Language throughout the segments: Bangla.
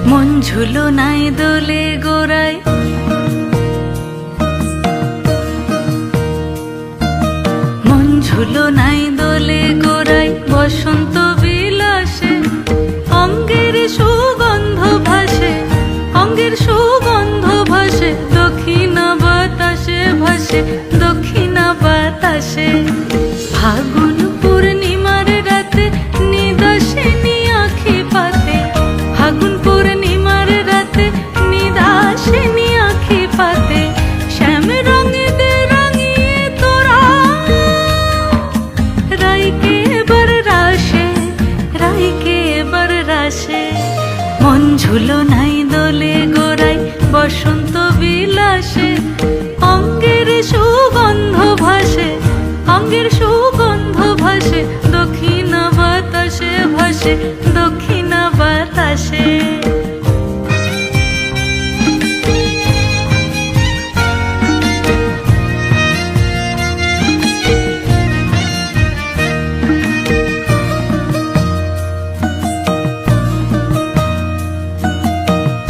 মন ঝুলো নাই দোলে গোড়ায়, মন ঝুলো নাই দোলে গোড়ায়, বসন্ত বিলাসে অঙ্গের সুগন্ধ ভাসে, অঙ্গের সুগন্ধ ভাসে, দক্ষিণা বাতাসে ভাসে, দক্ষিণা বাতাসে। ফাগুন পূর্ণিমার রাতে নিদাসিনী আঁখি পাতে, ফাগুন পূর্ণিমার রাতে নিদাসিনী আঁখি পাতে, শ্যাম রঙে দে রাঙিয়ে তোরা রাইকে এবার রাশে, রাইকে এবার রাশে। মন ঝুলো নাই দোলে গোড়ায়, বসন্ত বিলাসে অঙ্গের সুগন্ধ ভাসে, অঙ্গের সুগন্ধ ভাসে, দক্ষিণা বাতাসে ভাসে, দক্ষিণা বাতাসে।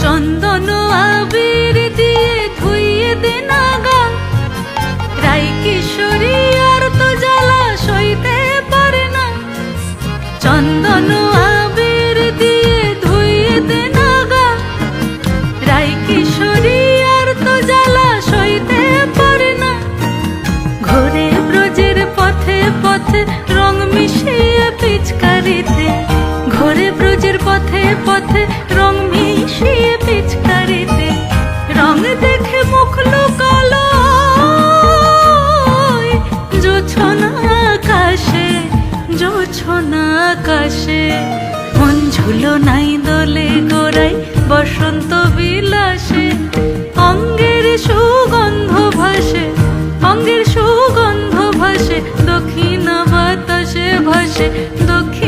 চন্দন আবির দিয়ে ধুইয়ে দে নাগা, রাই কিশোরী আর তো জ্বালা সইতে পারে না। চন্দন আবির দিয়ে ধুইয়ে দে নাগা, রাই কিশোরী আর তো জ্বালা সইতে পারে না। ঘোরে ব্রজের পথে পথে রং মিশিয়ে পিচকারিতে, ঘোরে ব্রজের পথে পথে রং মিশিয়ে পিচকারিতে, রং দেখে মুখ লুকালো জোছনা আকাশে, জোছনা আকাশে। মন ঝুলো নাই দোলে গোড়ায়, বসন্ত বিলাসে অঙ্গের সুগন্ধ ভাসে, অঙ্গের সুগন্ধ ভাসে, দক্ষিণা বাতাসে ভাসে, দক্ষিণ